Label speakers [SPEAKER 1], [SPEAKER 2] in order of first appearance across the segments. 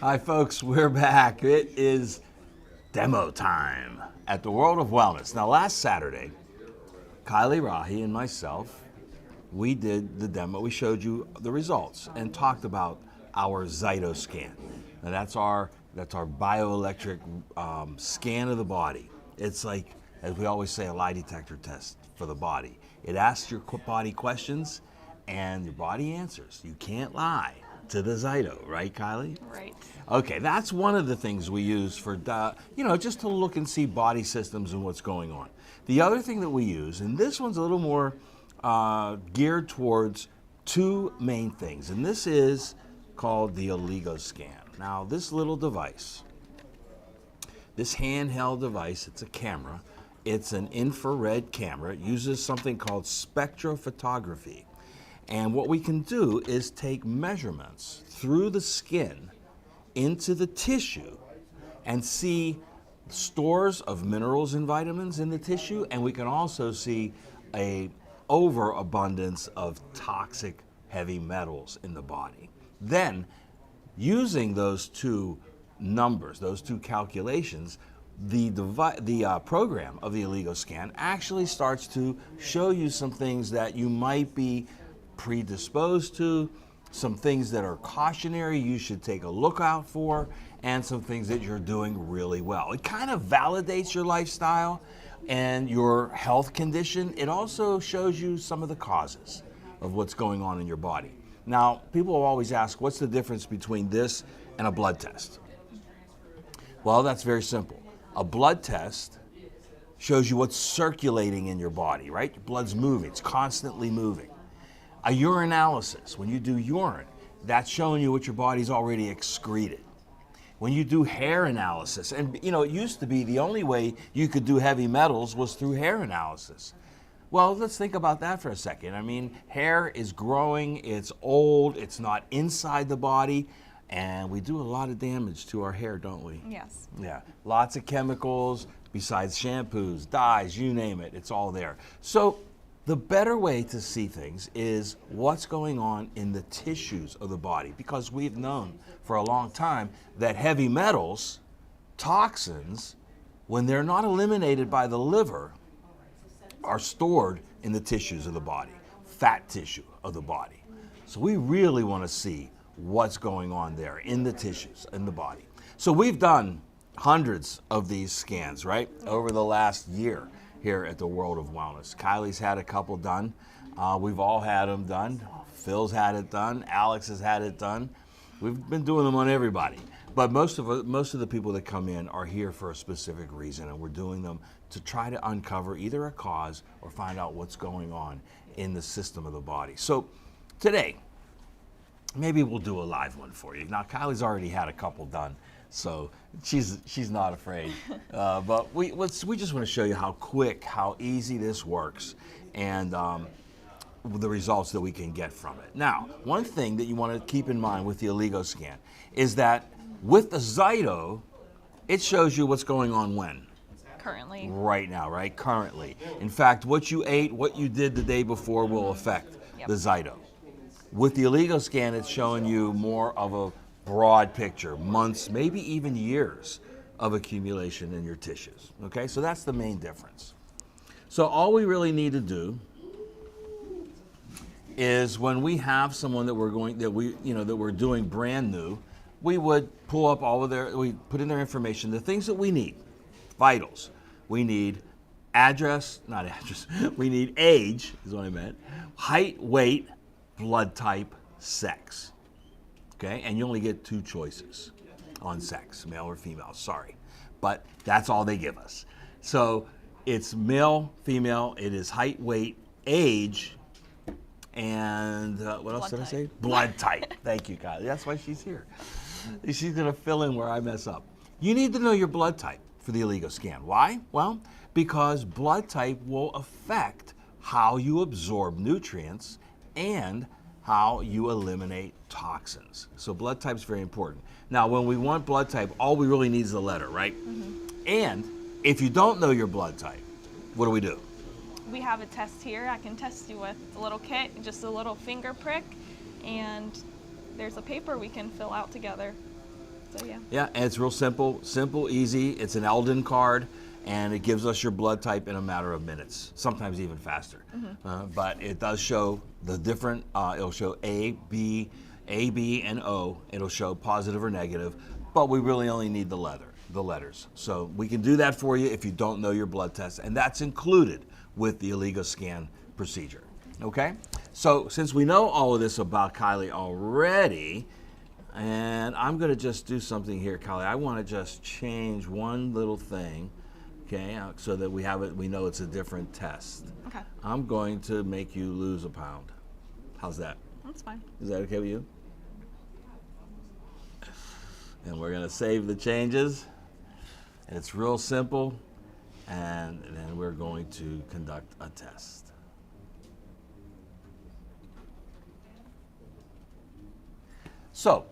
[SPEAKER 1] Hi folks, we're back. It is demo time at the World of Wellness. Now last Saturday, Kylie Rahi and myself, we did the demo. We showed you the results and talked about our Zytoscan. Now that's our bioelectric scan of the body. It's like, as we always say, a lie detector test for the body. It asks your body questions and your body answers. You can't lie to the Zyto, right, Kylie?
[SPEAKER 2] Right.
[SPEAKER 1] Okay, that's one of the things we use for, just to look and see body systems and what's going on. The other thing that we use, and this one's a little more geared towards two main things, and this is called the Oligoscan. Now, this little device, this handheld device, it's a camera. It's an infrared camera. It uses something called spectrophotography. And what we can do is take measurements through the skin into the tissue and see stores of minerals and vitamins in the tissue, and we can also see a overabundance of toxic heavy metals in the body. Then, using those two numbers, those two calculations, the program of the Oligoscan actually starts to show you some things that you might be predisposed to, some things that are cautionary you should take a look out for, and some things that you're doing really well. It kind of validates your lifestyle and your health condition. It also shows you some of the causes of what's going on in your body. Now, people will always ask, what's the difference between this and a blood test? Well, that's very simple. A blood test shows you what's circulating in your body, right? Your blood's moving, it's constantly moving. A urinalysis, when you do urine, that's showing you what your body's already excreted. When you do hair analysis, and it used to be the only way you could do heavy metals was through hair analysis. Well, let's think about that for a second. I mean, hair is growing, it's old, it's not inside the body, and we do a lot of damage to our hair, don't we?
[SPEAKER 2] Yes.
[SPEAKER 1] Yeah, lots of chemicals, besides shampoos, dyes, you name it, it's all there. So the better way to see things is what's going on in the tissues of the body, because we've known for a long time that heavy metals, toxins, when they're not eliminated by the liver, are stored in the tissues of the body, fat tissue of the body. So we really want to see what's going on there in the tissues, in the body. So we've done hundreds of these scans, right, over the last year here at the World of Wellness. Kylie's had a couple done. We've all had them done. Phil's had it done. Alex has had it done. We've been doing them on everybody. But most of the people that come in are here for a specific reason, and we're doing them to try to uncover either a cause or find out what's going on in the system of the body. So today, maybe we'll do a live one for you. Now, Kylie's already had a couple done, so she's not afraid. But we just want to show you how quick, how easy this works, and the results that we can get from it. Now, one thing that you want to keep in mind with the Oligoscan is that with the Zyto, it shows you what's going on when?
[SPEAKER 2] Currently.
[SPEAKER 1] Right now, right? Currently. In fact, what you ate, what you did the day before will affect the Zyto. With the Oligoscan, it's showing you more of a broad picture, months, maybe even years of accumulation in your tissues. Okay, so that's the main difference. So all we really need to do is when we have someone that we're doing brand new, we would pull up we put in their information, the things that we need, vitals. We need we need age, is what I meant, height, weight, blood type, sex. Okay, and you only get two choices on sex, male or female, sorry. But that's all they give us. So it's male, female, it is height, weight, age, and what else did I say? Blood type. Thank you, Kylie. That's why she's here. She's going to fill in where I mess up. You need to know your blood type for the Oligoscan. Why? Well, because blood type will affect how you absorb nutrients and how you eliminate toxins. So blood type is very important. Now, when we want blood type, all we really need is the letter, right? Mm-hmm. And if you don't know your blood type, what do?
[SPEAKER 2] We have a test here I can test you with. It's a little kit, just a little finger prick, and there's a paper we can fill out together. So yeah.
[SPEAKER 1] Yeah, and it's real simple, easy. It's an Eldon card, and it gives us your blood type in a matter of minutes, sometimes even faster. But it does show the different, it'll show A, B, and O. It'll show positive or negative, but we really only need the letters. So we can do that for you if you don't know your blood test, and that's included with the Oligoscan procedure. Okay? So since we know all of this about Kylie already, and I'm going to just do something here, Kylie. I want to just change one little thing, okay, so that we have it. We know it's a different test.
[SPEAKER 2] Okay.
[SPEAKER 1] I'm going to make you lose a pound. How's that?
[SPEAKER 2] That's fine.
[SPEAKER 1] Is that okay with you? And we're going to save the changes. It's real simple, and then we're going to conduct a test. So,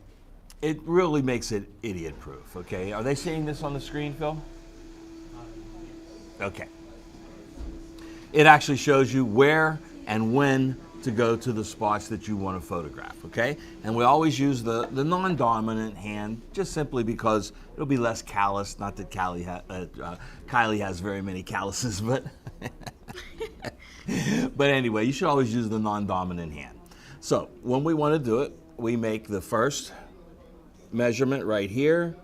[SPEAKER 1] it really makes it idiot-proof, okay? Are they seeing this on the screen, Phil? Okay. It actually shows you where and when to go to the spots that you want to photograph, okay? And we always use the non-dominant hand just simply because it'll be less callous. Not that Kylie has very many calluses, but but anyway, you should always use the non-dominant hand. So when we want to do it, we make the first measurement right here,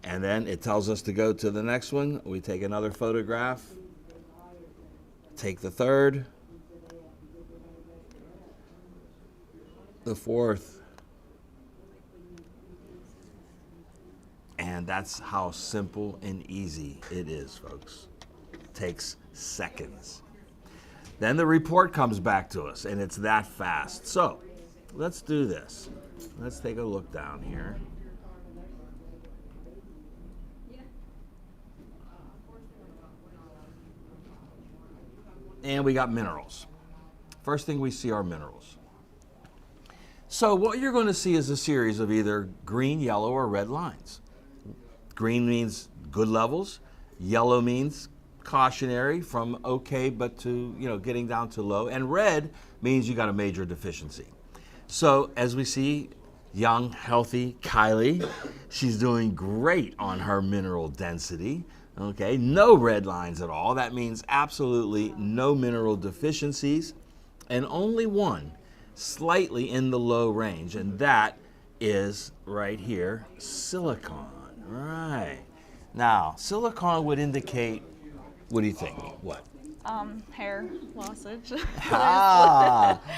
[SPEAKER 1] and then it tells us to go to the next one. We take another photograph, take the third, the fourth, and that's how simple and easy it is, folks. It takes seconds. Then the report comes back to us, and it's that fast. So let's do this. Let's take a look down here. And we got minerals. First thing we see are minerals. So what you're going to see is a series of either green, yellow, or red lines. Green means good levels. Yellow means cautionary, from okay but to, getting down to low. And red means you got a major deficiency. So as we see, young, healthy Kylie, she's doing great on her mineral density. Okay, no red lines at all. That means absolutely no mineral deficiencies, and only one slightly in the low range, and that is right here, silicon. Right. Now, silicon would indicate, what do you think? What?
[SPEAKER 2] Hair lossage.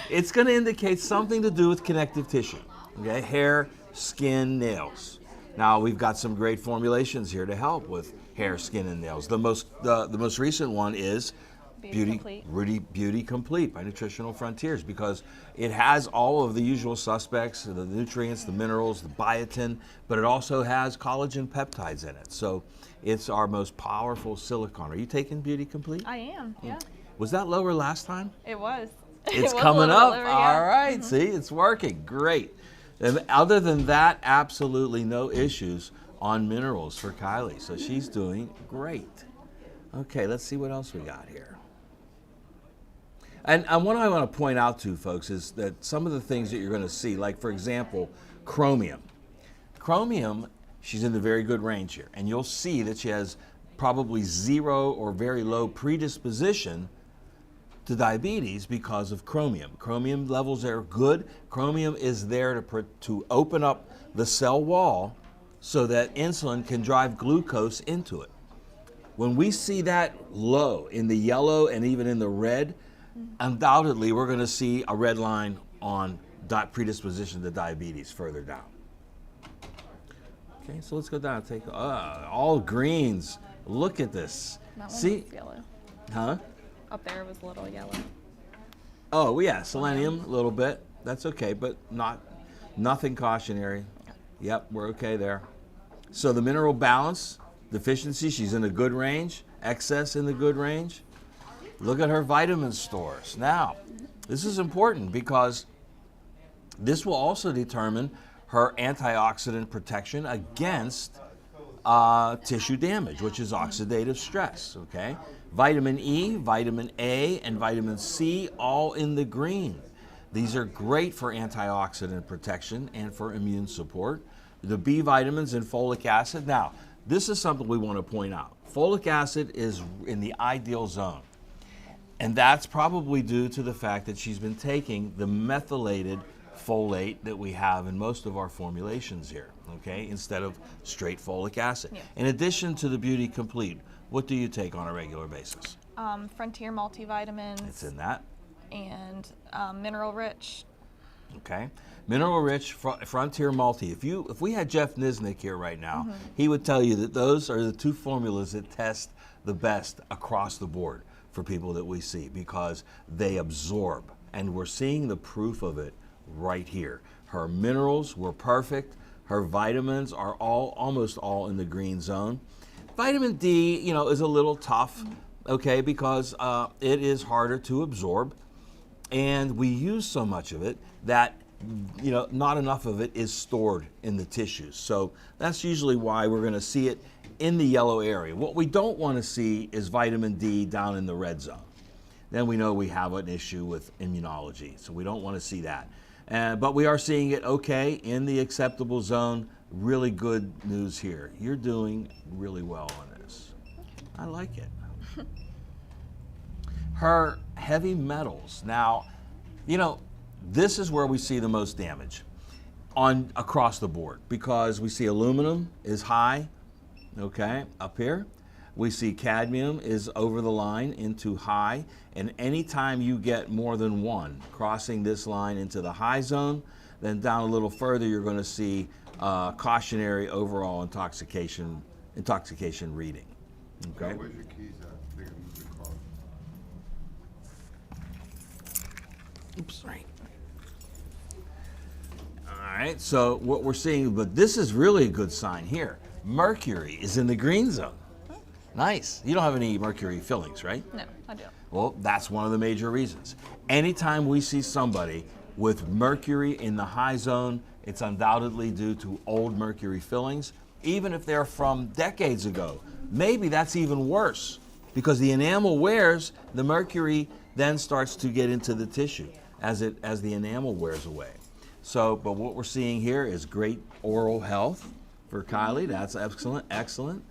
[SPEAKER 1] It's going to indicate something to do with connective tissue. Okay, hair, skin, nails. Now we've got some great formulations here to help with hair, skin, and nails. The most recent one is Beauty Complete by Nutritional Frontiers, because it has all of the usual suspects, the nutrients, the minerals, the biotin, but it also has collagen peptides in it. So it's our most powerful silicone. Are you taking Beauty Complete?
[SPEAKER 2] I am, yeah.
[SPEAKER 1] Was that lower last time?
[SPEAKER 2] It was.
[SPEAKER 1] It's coming up.
[SPEAKER 2] Lower,
[SPEAKER 1] All right, see, it's working. Great. And other than that, absolutely no issues on minerals for Kylie. So she's doing great. Okay, let's see what else we got here. And what I want to point out to folks is that some of the things that you're going to see, like for example, chromium. Chromium, she's in the very good range here. And you'll see that she has probably zero or very low predisposition to diabetes because of chromium. Chromium levels are good. Chromium is there to open up the cell wall so that insulin can drive glucose into it. When we see that low in the yellow and even in the red, undoubtedly we're going to see a red line on predisposition to diabetes further down. Okay, so let's go down and take all greens. Look at this.
[SPEAKER 2] That one
[SPEAKER 1] See?
[SPEAKER 2] was yellow.
[SPEAKER 1] Huh?
[SPEAKER 2] Up there was a little yellow.
[SPEAKER 1] Oh yeah, selenium a little bit. That's okay, but nothing cautionary. Yep, we're okay there. So the mineral balance, deficiency, she's in a good range. Excess in the good range. Look at her vitamin stores. Now, this is important because this will also determine her antioxidant protection against tissue damage, which is oxidative stress, okay? Vitamin E, vitamin A, and vitamin C, all in the green. These are great for antioxidant protection and for immune support. The B vitamins and folic acid. Now, this is something we want to point out. Folic acid is in the ideal zone. And that's probably due to the fact that she's been taking the methylated folate that we have in most of our formulations here, okay, instead of straight folic acid.
[SPEAKER 2] Yeah.
[SPEAKER 1] In addition to the Beauty Complete, what do you take on a regular basis?
[SPEAKER 2] Frontier multivitamins.
[SPEAKER 1] It's in that.
[SPEAKER 2] And mineral rich.
[SPEAKER 1] Okay, mineral rich Frontier Multi. If we had Jeff Nisnik here right now, he would tell you that those are the two formulas that test the best across the board for people that we see, because they absorb, and we're seeing the proof of it right here. Her minerals were perfect. Her vitamins are almost all in the green zone. Vitamin D, is a little tough, okay, because it is harder to absorb, and we use so much of it that not enough of it is stored in the tissues. So that's usually why we're going to see it in the yellow area. What we don't want to see is vitamin D down in the red zone. Then we know we have an issue with immunology, so we don't want to see that. But we are seeing it okay in the acceptable zone. Really good news here. You're doing really well on this. I like it. Her heavy metals. Now, this is where we see the most damage across the board, because we see aluminum is high, okay, up here. We see cadmium is over the line into high, and anytime you get more than one crossing this line into the high zone, then down a little further you're going to see cautionary overall intoxication reading. Okay.
[SPEAKER 3] Where's your keys at? They're gonna move the car.
[SPEAKER 1] Oops, right. All right, so what we're seeing, but this is really a good sign here. Mercury is in the green zone. Nice. You don't have any mercury fillings, right?
[SPEAKER 2] No, I don't.
[SPEAKER 1] Well, that's one of the major reasons. Anytime we see somebody with mercury in the high zone, it's undoubtedly due to old mercury fillings, even if they're from decades ago. Maybe that's even worse, because the enamel wears, the mercury then starts to get into the tissue as the enamel wears away. So, but what we're seeing here is great oral health for Kylie. That's excellent.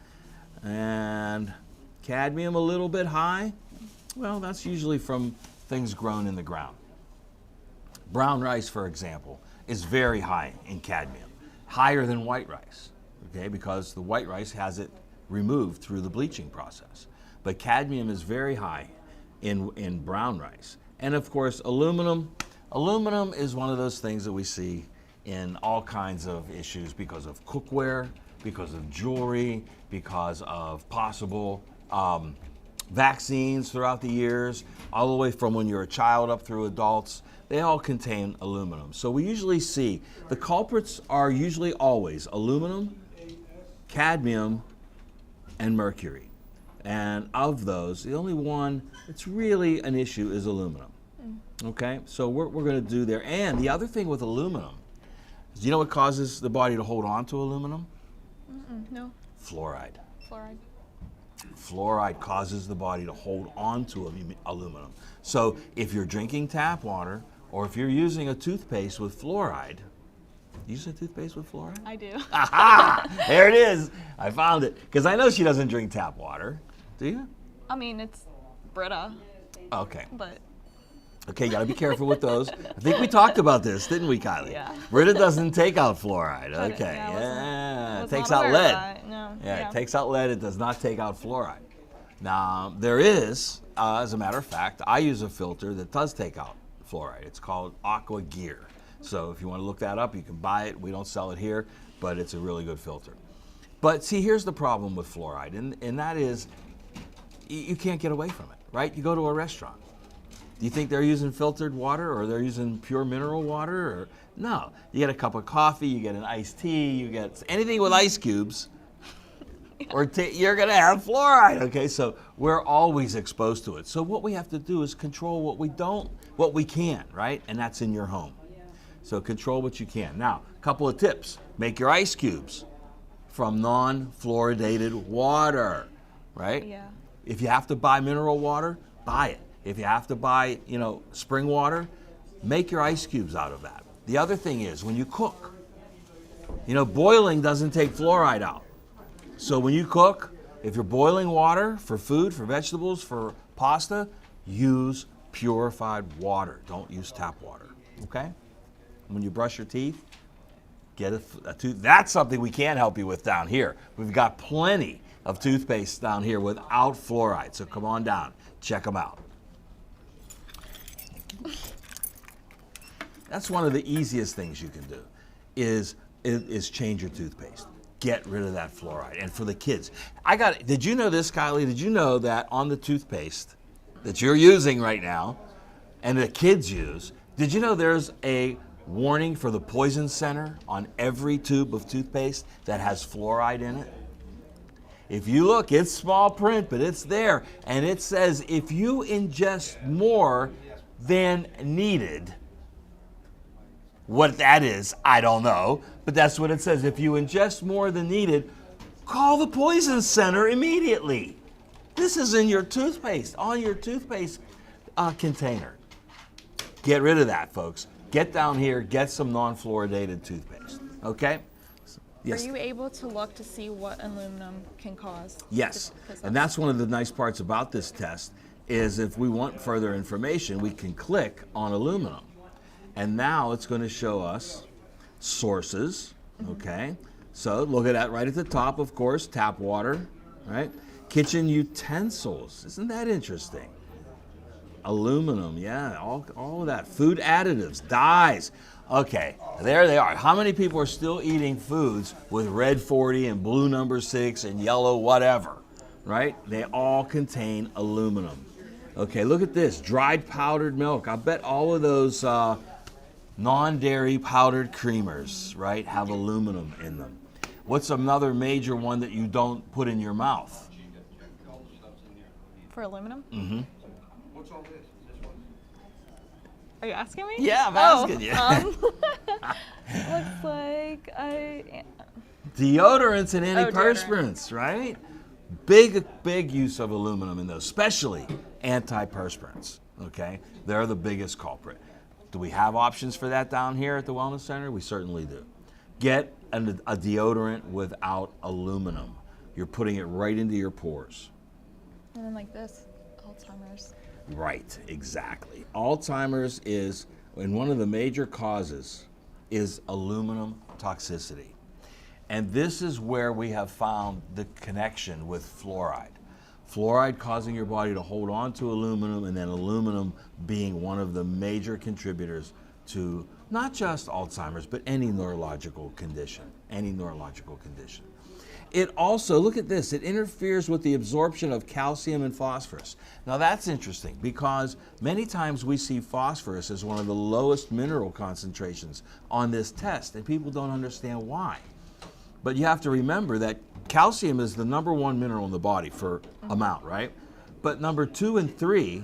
[SPEAKER 1] And cadmium a little bit high. Well, that's usually from things grown in the ground. Brown rice, for example, is very high in cadmium, higher than white rice, okay, because the white rice has it removed through the bleaching process. But cadmium is very high in brown rice. And of course, aluminum. Aluminum is one of those things that we see in all kinds of issues because of cookware, because of jewelry, because of possible vaccines throughout the years, all the way from when you're a child up through adults. They all contain aluminum. So we usually see the culprits are usually always aluminum, cadmium, and mercury. And of those, the only one that's really an issue is aluminum. Okay, so we're going to do there. And the other thing with aluminum is, you know what causes the body to hold on to aluminum?
[SPEAKER 2] No.
[SPEAKER 1] Fluoride.
[SPEAKER 2] Fluoride.
[SPEAKER 1] Fluoride causes the body to hold on to aluminum. So if you're drinking tap water, or if you're using a toothpaste with fluoride, you use a toothpaste with fluoride?
[SPEAKER 2] I do.
[SPEAKER 1] Aha! There it is. I found it. Because I know she doesn't drink tap water. Do you?
[SPEAKER 2] I mean, it's Brita,
[SPEAKER 1] Okay.
[SPEAKER 2] but
[SPEAKER 1] Okay, you got to be careful with those. I think we talked about this, didn't we, Kylie?
[SPEAKER 2] Yeah.
[SPEAKER 1] Brita doesn't take out fluoride.
[SPEAKER 2] But
[SPEAKER 1] Okay.
[SPEAKER 2] yeah,
[SPEAKER 1] Yeah. It
[SPEAKER 2] was
[SPEAKER 1] takes
[SPEAKER 2] not
[SPEAKER 1] out
[SPEAKER 2] aware of
[SPEAKER 1] lead.
[SPEAKER 2] that. No.
[SPEAKER 1] Yeah, it takes out lead. It does not take out fluoride. Now, there is, as a matter of fact, I use a filter that does take out fluoride. It's called Aqua Gear. So if you want to look that up, you can buy it. We don't sell it here, but it's a really good filter. But see, here's the problem with fluoride, and that is you can't get away from it, right? You go to a restaurant. Do you think they're using filtered water, or they're using pure mineral water? Or no, you get a cup of coffee, you get an iced tea, you get anything with ice cubes, or you're gonna have fluoride. Okay, so we're always exposed to it. So what we have to do is control what we can, right? And that's in your home. So control what you can. Now, a couple of tips: make your ice cubes from non-fluoridated water, right?
[SPEAKER 2] Yeah.
[SPEAKER 1] If you have to buy mineral water, buy it. If you have to buy, spring water, Make your ice cubes out of that. The other thing is when you cook, boiling doesn't take fluoride out. So when you cook, if you're boiling water for food, for vegetables, for pasta, use purified water. Don't use tap water, okay? When you brush your teeth, get a tooth. That's something we can help you with down here. We've got plenty of toothpaste down here without fluoride. So come on down, check them out. That's one of the easiest things you can do is change your toothpaste. Get rid of that fluoride. And for the kids, did you know this, Kylie? Did you know that on the toothpaste that you're using right now and the kids use, did you know there's a warning for the poison center on every tube of toothpaste that has fluoride in it? If you look, it's small print, but it's there. And it says if you ingest more than needed, what that is, I don't know, but that's what it says. If you ingest more than needed, call the poison center immediately. This is in your toothpaste, on your toothpaste container. Get rid of that, folks. Get down here, get some non-fluoridated toothpaste, okay? Yes.
[SPEAKER 2] Are you able to look to see what aluminum can cause?
[SPEAKER 1] Yes, and that's one of the nice parts about this test is if we want further information, we can click on aluminum. And now it's going to show us sources, okay? So look at that right at the top, of course, tap water, right? Kitchen utensils, isn't that interesting? Aluminum, yeah, all of that. Food additives, dyes. Okay, there they are. How many people are still eating foods with red 40 and blue number 6 and yellow whatever, right? They all contain aluminum. Okay, look at this, dried powdered milk. I bet all of those non-dairy powdered creamers, right, have aluminum in them. What's another major one that you don't put in your mouth?
[SPEAKER 2] For aluminum?
[SPEAKER 1] Mm-hmm.
[SPEAKER 3] What's all this?
[SPEAKER 2] Are you asking me?
[SPEAKER 1] Yeah, I'm asking you.
[SPEAKER 2] Looks like
[SPEAKER 1] Deodorants and
[SPEAKER 2] deodorant.
[SPEAKER 1] antiperspirants, right? Big use of aluminum in those, especially antiperspirants, okay? They're the biggest culprit. Do we have options for that down here at the Wellness Center? We certainly do. Get a deodorant without aluminum. You're putting it right into your pores.
[SPEAKER 2] And then like this, Alzheimer's.
[SPEAKER 1] Right, exactly. Alzheimer's is, and one of the major causes is aluminum toxicity. And this is where we have found the connection with fluoride. Fluoride causing your body to hold on to aluminum, and then aluminum being one of the major contributors to not just Alzheimer's, but any neurological condition, It also, look at this, it interferes with the absorption of calcium and phosphorus. Now that's interesting because many times we see phosphorus as one of the lowest mineral concentrations on this test, and people don't understand why. But you have to remember that calcium is the #1 mineral in the body for amount, right? But number 2 and 3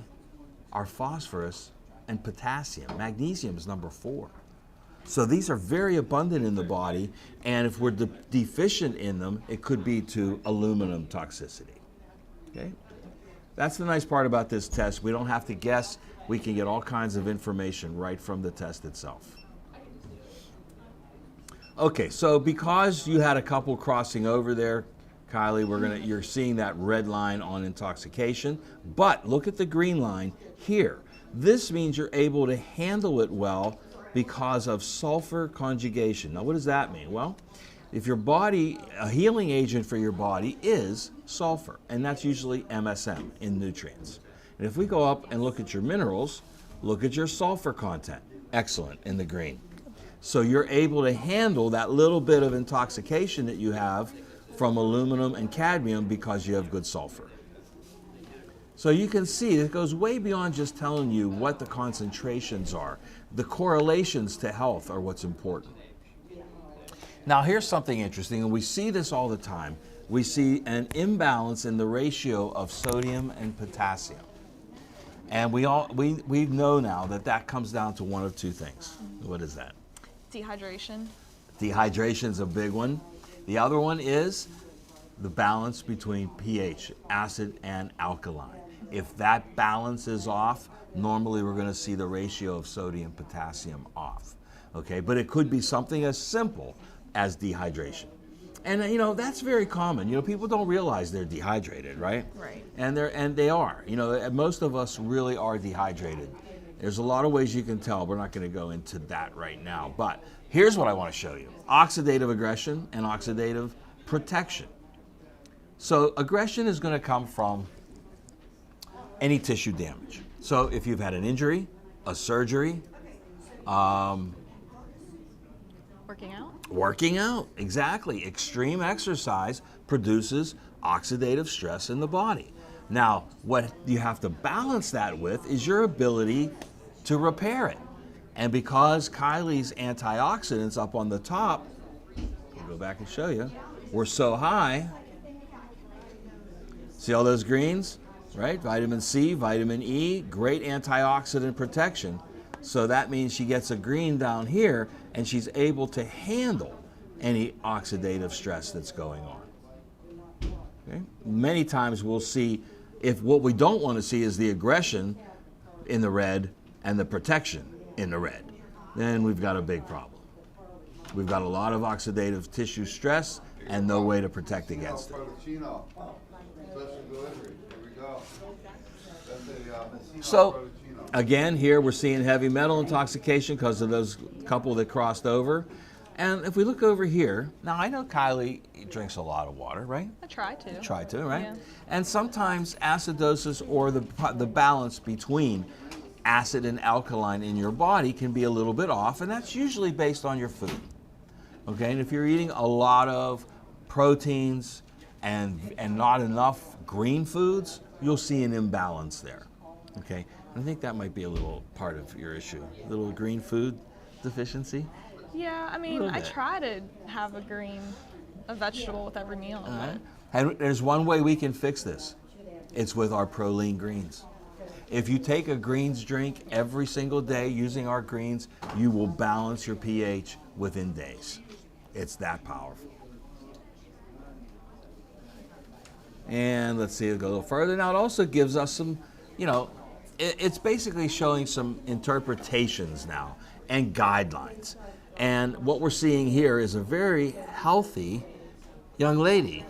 [SPEAKER 1] are phosphorus and potassium. Magnesium is number 4. So these are very abundant in the body, and if we're deficient in them, it could be to aluminum toxicity. Okay? That's the nice part about this test. We don't have to guess. We can get all kinds of information right from the test itself. Okay, so because you had a couple crossing over there, Kylie, you're seeing that red line on intoxication, but look at the green line here. This means you're able to handle it well because of sulfur conjugation. Now, what does that mean? Well, if your body, a healing agent for your body is sulfur, and that's usually MSM in nutrients. And if we go up and look at your minerals, look at your sulfur content. Excellent in the green. So you're able to handle that little bit of intoxication that you have from aluminum and cadmium because you have good sulfur. So you can see it goes way beyond just telling you what the concentrations are. The correlations to health are what's important. Now here's something interesting, and we see this all the time. We see an imbalance in the ratio of sodium and potassium. And we know now that comes down to one of two things. What is that?
[SPEAKER 2] Dehydration.
[SPEAKER 1] Dehydration's a big one. The other one is the balance between pH, acid and alkaline. If that balance is off, normally we're going to see the ratio of sodium potassium off. Okay, but it could be something as simple as dehydration. And you know, that's very common. You know, people don't realize they're dehydrated, right?
[SPEAKER 2] Right.
[SPEAKER 1] And they are. You know, most of us really are dehydrated. There's a lot of ways you can tell. We're not going to go into that right now. But here's what I want to show you. Oxidative aggression and oxidative protection. So aggression is going to come from any tissue damage. So if you've had an injury, a surgery, working out, exactly. Extreme exercise produces oxidative stress in the body. Now, what you have to balance that with is your ability to repair it. And because Kylie's antioxidants up on the top, I'll go back and show you, were so high. See all those greens, right? Vitamin C, vitamin E, great antioxidant protection. So that means she gets a green down here and she's able to handle any oxidative stress that's going on. Okay? Many times we'll see, if what we don't want to see is the aggression in the red and the protection in the red, then we've got a big problem. We've got a lot of oxidative tissue stress and no way to protect against it. So again, here we're seeing heavy metal intoxication because of those couple that crossed over. And if we look over here, now I know Kylie drinks a lot of water, right?
[SPEAKER 2] I try to.
[SPEAKER 1] Try to, right?
[SPEAKER 2] Yeah.
[SPEAKER 1] And sometimes acidosis, or the balance between acid and alkaline in your body, can be a little bit off, and that's usually based on your food. Okay, and if you're eating a lot of proteins and not enough green foods, you'll see an imbalance there. Okay, and I think that might be a little part of your issue, a little green food deficiency.
[SPEAKER 2] Yeah, I mean, I try to have a vegetable with every meal.
[SPEAKER 1] Right. And there's one way we can fix this. It's with our Proline greens. If you take a greens drink every single day using our greens, you will balance your pH within days. It's that powerful. And let's see, it'll go a little further. Now it also gives us some, you know, it's basically showing some interpretations now and guidelines. And what we're seeing here is a very healthy young lady.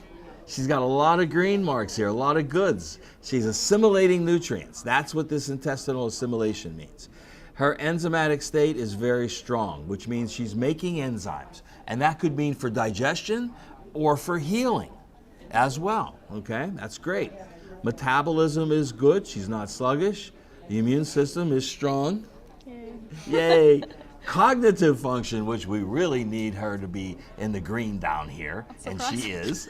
[SPEAKER 1] She's got a lot of green marks here, a lot of goods. She's assimilating nutrients. That's what this intestinal assimilation means. Her enzymatic state is very strong, which means she's making enzymes. And that could mean for digestion or for healing as well. Okay, that's great. Metabolism is good. She's not sluggish. The immune system is strong. Yay. Cognitive function, which we really need her to be in the green down here, and she is.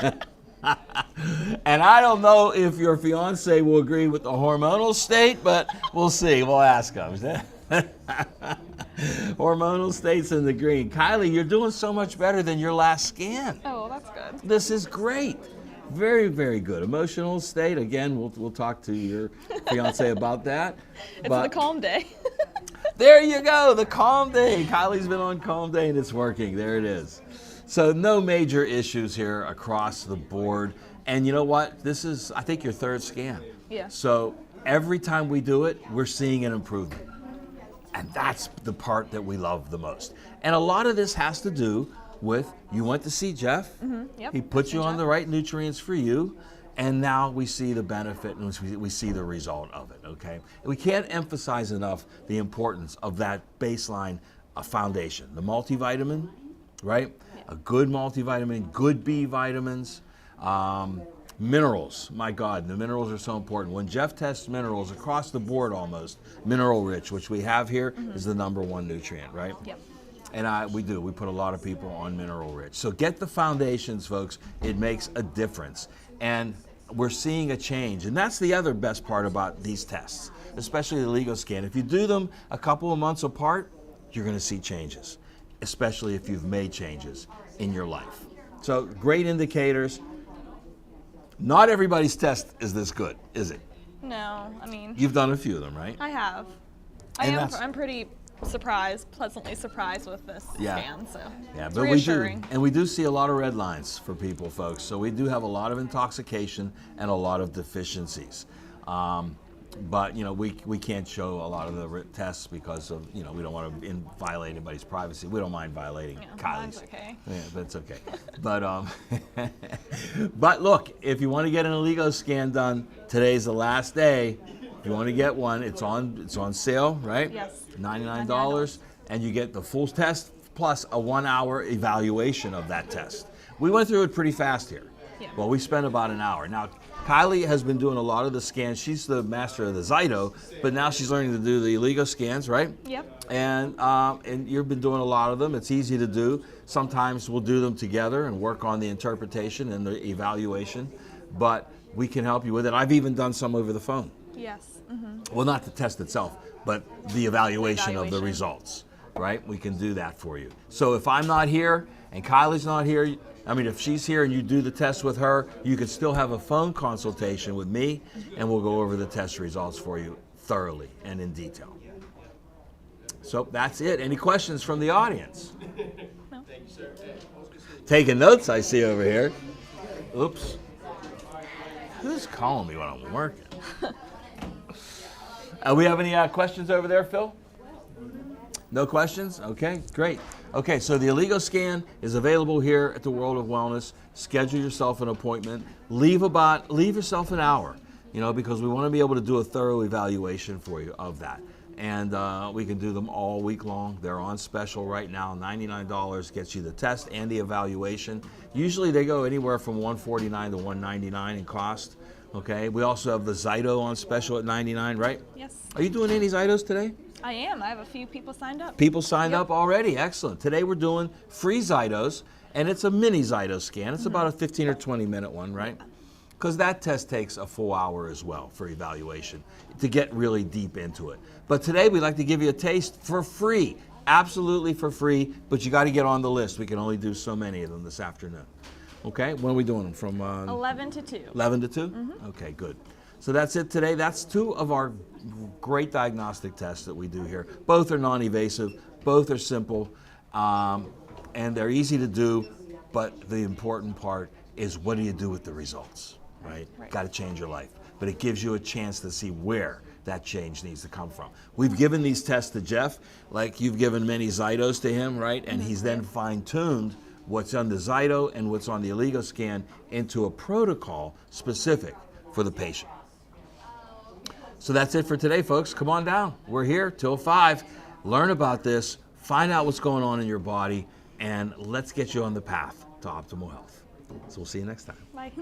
[SPEAKER 1] And I don't know if your fiance will agree with the hormonal state, but we'll see. We'll ask him. Hormonal state's in the green. Kylie, you're doing so much better than your last scan.
[SPEAKER 2] Oh, well, that's good.
[SPEAKER 1] This is great. Very, very good. Emotional state, again, we'll talk to your fiance about that.
[SPEAKER 2] It's the calm day.
[SPEAKER 1] There you go, the calm day. Kylie's been on calm day and it's working. There it is. So no major issues here across the board. And you know what? This is, I think, your third scan.
[SPEAKER 2] Yeah.
[SPEAKER 1] So every time we do it, we're seeing an improvement. And that's the part that we love the most. And a lot of this has to do with, you went to see Jeff.
[SPEAKER 2] Mm-hmm. Yep.
[SPEAKER 1] He put you on the right nutrients for you. And now we see the benefit and we see the result of it, okay? We can't emphasize enough the importance of that baseline foundation. The multivitamin, right?
[SPEAKER 2] Yeah.
[SPEAKER 1] A good multivitamin, good B vitamins, minerals. My God, the minerals are so important. When Jeff tests minerals across the board almost, mineral rich, which we have here, is the #1 nutrient, right?
[SPEAKER 2] Yep.
[SPEAKER 1] And we put a lot of people on mineral rich. So get the foundations, folks. It makes a difference. And we're seeing a change. And that's the other best part about these tests, especially the Oligoscan. If you do them a couple of months apart, you're going to see changes, especially if you've made changes in your life. So great indicators. Not everybody's test is this good, is it?
[SPEAKER 2] No, I mean,
[SPEAKER 1] You've done a few of them, right?
[SPEAKER 2] I have. I'm pretty pleasantly surprised with this scan, so
[SPEAKER 1] Yeah,
[SPEAKER 2] it's
[SPEAKER 1] but
[SPEAKER 2] reassuring.
[SPEAKER 1] we do see a lot of red lines for people, folks. So we do have a lot of intoxication and a lot of deficiencies. But we can't show a lot of the tests because of we don't want to violate anybody's privacy. We don't mind violating Kylie's.
[SPEAKER 2] That's okay.
[SPEAKER 1] Yeah, that's okay. But but look, if you want to get an Oligoscan done, today's the last day. If you want to get one, it's on sale, right?
[SPEAKER 2] Yes.
[SPEAKER 1] $99, and you get the full test plus a 1-hour evaluation of that test. We went through it pretty fast here.
[SPEAKER 2] Yeah.
[SPEAKER 1] Well, we spent about an hour. Now, Kylie has been doing a lot of the scans. She's the master of the Zyto, but now she's learning to do the Oligoscans, right?
[SPEAKER 2] Yep.
[SPEAKER 1] And you've been doing a lot of them. It's easy to do. Sometimes we'll do them together and work on the interpretation and the evaluation, but we can help you with it. I've even done some over the phone.
[SPEAKER 2] Yes. Mm-hmm.
[SPEAKER 1] Well, not the test itself, but the evaluation of the
[SPEAKER 2] Evaluation.
[SPEAKER 1] results, right? We can do that for you. So if I'm not here and Kylie's not here, if she's here and you do the test with her, you can still have a phone consultation with me, and we'll go over the test results for you thoroughly and in detail. So that's it. Any questions from the audience?
[SPEAKER 2] No.
[SPEAKER 1] Taking notes, I see over here. Oops. Who's calling me when I'm working? We have any questions over there, Phil? No questions? Okay, great. Okay, so the Oligoscan is available here at the World of Wellness. Schedule yourself an appointment. Leave yourself an hour, because we want to be able to do a thorough evaluation for you of that. And we can do them all week long. They're on special right now. $99 gets you the test and the evaluation. Usually they go anywhere from $149 to $199 in cost. Okay, we also have the Zyto on special at $99, right?
[SPEAKER 2] Yes.
[SPEAKER 1] Are you doing any Zytos today?
[SPEAKER 2] I am. I have a few people signed up.
[SPEAKER 1] People signed up already. Excellent. Today we're doing free Zytos, and it's a mini Zyto scan. It's about a 15 or 20 minute one, right? Because that test takes a full hour as well for evaluation to get really deep into it. But today we'd like to give you a taste for free, absolutely for free, but you got to get on the list. We can only do so many of them this afternoon. Okay, when are we doing them? From
[SPEAKER 2] 11 to 2.
[SPEAKER 1] 11 to 2? Mm-hmm. Okay, good. So that's it today. That's 2 of our great diagnostic tests that we do here. Both are non-invasive, both are simple, and they're easy to do, but the important part is what do you do with the results, right? Got to change your life. But it gives you a chance to see where that change needs to come from. We've given these tests to Jeff, like you've given many Zytos to him, right? And he's then fine-tuned what's on the Zyto and what's on the Oligoscan into a protocol specific for the patient. So that's it for today, folks. Come on down. We're here till 5. Learn about this, find out what's going on in your body, and let's get you on the path to optimal health. So we'll see you next time.
[SPEAKER 2] Bye.